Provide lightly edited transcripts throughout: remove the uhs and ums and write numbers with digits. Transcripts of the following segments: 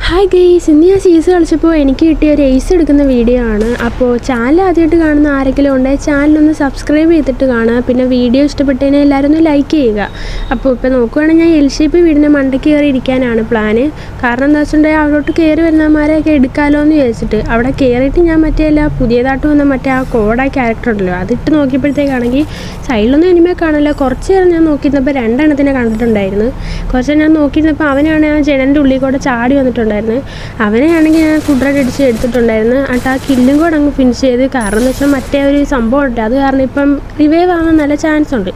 Hi guys, ഇന്ന് ഞാൻ സീസ് കളിച്ചപ്പോൾ എനിക്ക് കിട്ടിയ ഒരു എയ്സ് എടുക്കുന്ന വീഡിയോ ആണ്. അപ്പോൾ ചാനൽ ആദ്യമായിട്ട് കാണുന്ന ആരെങ്കിലും ഉണ്ടെങ്കിൽ ചാനലൊന്ന് സബ്സ്ക്രൈബ് ചെയ്തിട്ട് കാണുക. പിന്നെ വീഡിയോ ഇഷ്ടപ്പെട്ടതിനെ എല്ലാവരും ഒന്ന് ലൈക്ക് ചെയ്യുക. അപ്പോൾ ഇപ്പോൾ നോക്കുകയാണെങ്കിൽ ഞാൻ എൽ ഷേപ്പ് വീടിൻ്റെ മണ്ടയ്ക്ക് കയറി ഇരിക്കാനാണ് പ്ലാന്. കാരണം എന്താ വെച്ചിട്ടുണ്ടെങ്കിൽ അവിടോട്ട് കയറി വരുന്നമാരെയൊക്കെ എടുക്കാമല്ലോ എന്ന് ചോദിച്ചിട്ട് അവിടെ കയറിയിട്ട് ഞാൻ മറ്റേ പുതിയതായിട്ട് വന്ന മറ്റേ ആ കോഡ ക്യാരക്ടർ ഉണ്ടല്ലോ അതിട്ട് നോക്കിയപ്പോഴത്തേക്കാണെങ്കിൽ സൈഡിലൊന്നും എനിമയെ കാണില്ല. കുറച്ച് നേരം ഞാൻ നോക്കിയിരുന്നപ്പോൾ രണ്ടെണ്ണത്തിനെ കണ്ടിട്ടുണ്ടായിരുന്നു. കുറച്ച് ഞാൻ നോക്കിയിരുന്നപ്പോൾ അവനാണ് ആ ജനലിൻ്റെ ഉള്ളിൽ കൂടെ ചാടി വന്നിട്ടുണ്ടായിരുന്നു. അവനെയാണെങ്കിൽ ഞാൻ ഫുഡ് അടിച്ച് എടുത്തിട്ടുണ്ടായിരുന്നു. എന്നിട്ട് ആ കില്ലും കൂടെ അങ്ങ് ഫിനിഷ് ചെയ്ത്. കാരണം എന്ന് വെച്ചാൽ മറ്റേ ഒരു സംഭവം ഉണ്ട്, അത് കാരണം ഇപ്പം റിവൈവ് ആവാൻ നല്ല ചാൻസ് ഉണ്ട്.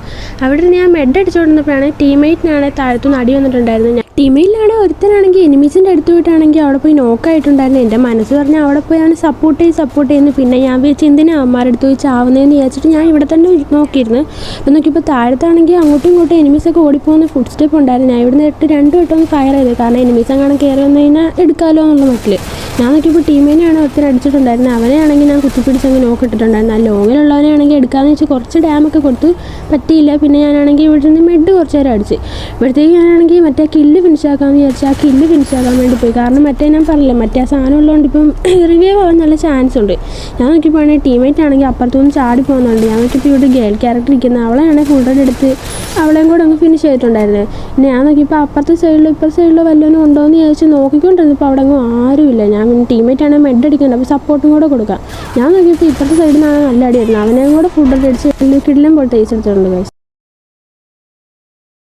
അവിടെ ഞാൻ മെഡ് അടിച്ചുകൊണ്ടിരുന്നപ്പോഴാണ് ടീംമേറ്റിനാണെങ്കിൽ താഴത്തുനിന്ന് അടി വന്നിട്ടുണ്ടായിരുന്നു. ടീമിലാണെങ്കിൽ ഒരുത്തനാണെങ്കിൽ എനിമീസിൻ്റെ അടുത്ത് പോയിട്ടാണെങ്കിൽ അവിടെ പോയി നോക്കായിട്ടുണ്ടായിരുന്നു. എൻ്റെ മനസ്സ് പറഞ്ഞാൽ അവിടെ പോയാണ് സപ്പോർട്ട് ചെയ്യുന്നു. പിന്നെ ഞാൻ വിചാരിച്ചു എന്തിനാ അമ്മമാരുടെ അടുത്ത് പോയി ചാവുന്നതെന്ന് വിചാരിച്ചിട്ട് ഞാൻ ഇവിടെ തന്നെ നോക്കിയിരുന്നു. അപ്പോൾ നോക്കിയപ്പോൾ താഴത്താണെങ്കിൽ അങ്ങോട്ടും ഇങ്ങോട്ടും എനിമീസൊക്കെ ഓടിപ്പോകുന്ന ഫുഡ് സ്റ്റെപ്പ് ഉണ്ടായിരുന്നു. ഞാൻ ഇവിടെ നിന്ന് രണ്ട് വട്ടം ഫയർ ചെയ്ത്, കാരണം എനിമീസ് അങ്ങനെ കയറി വന്നു കഴിഞ്ഞാൽ എടുക്കാമല്ലോ എന്നുള്ള മട്ടിൽ. ഞാൻ നോക്കിയപ്പോൾ ടീമിനെയാണ് ഒരുത്തൻ അടിച്ചിട്ടുണ്ടായിരുന്നത്. അവനെയാണെങ്കിൽ ഞാൻ കുത്തിപ്പിടിച്ചങ്ങ് നോക്കിയിട്ടുണ്ടായിരുന്നു. ആ ലോങ്ങിലുള്ളവനെയാണെങ്കിൽ എടുക്കാമെന്ന് വെച്ച് കുറച്ച് ഡാമൊക്കെ കൊടുത്തു, പറ്റിയില്ല. പിന്നെ ഞാനാണെങ്കിൽ ഇവിടെ നിന്ന് മെഡ് കുറച്ച് നേരം അടിച്ച്. ഇവിടത്തേക്ക് ഞാനാണെങ്കിൽ മറ്റേ കില്ല് ഫിനിഷാക്കാമെന്ന് വിചാരിച്ചു. ആ കില്ല് ഫിനിഷാക്കാൻ വേണ്ടി പോയി. കാരണം മറ്റേ ഞാൻ പറഞ്ഞില്ല, മറ്റേ ആ സാധനം ഉള്ളതുകൊണ്ട് ഇപ്പം റിവൈവ് ആവാൻ നല്ല ചാൻസ് ഉണ്ട്. ഞാൻ നോക്കിയപ്പോൾ ടീമേറ്റ് ആണെങ്കിൽ അപ്പുറത്തുനിന്ന് ചാടി പോകുന്നുണ്ട്. ഞാൻ നോക്കിയപ്പോൾ ഇവിടെ ഗേൾ ക്യാരക്ടർ ഇരിക്കുന്നത്, അവളെയാണെങ്കിൽ ഫുഡ് എടുത്ത് അവളെയും കൂടെ അങ്ങ് ഫിനിഷ് ചെയ്തിട്ടുണ്ടായിരുന്നത്. പിന്നെ ഞാൻ നോക്കിയപ്പോൾ അപ്പുറത്തെ സൈഡിലോ ഇപ്പുറത്തെ സൈഡിലോ വല്ലവനും ഉണ്ടോ എന്ന് ചോദിച്ച് നോക്കിക്കൊണ്ടിരുന്നപ്പോൾ അവിടെ അങ്ങ് ആരുമില്ല. ഞാൻ ടീമേറ്റ് ആണെങ്കിൽ മെഡ് അടിക്കുന്നുണ്ട്, അപ്പോൾ സപ്പോർട്ടും കൂടെ കൊടുക്കാം. ഞാൻ നോക്കിയപ്പോൾ ഇപ്പുറത്തെ സൈഡിൽ നിന്നാണ് നല്ല അടിയായിരുന്നു. അവനെയും കൂടെ ഫുഡ് അടിച്ച് കിടിലം പോയിട്ട് തേച്ചെടുത്തിട്ടുണ്ട് ഗൈസ്.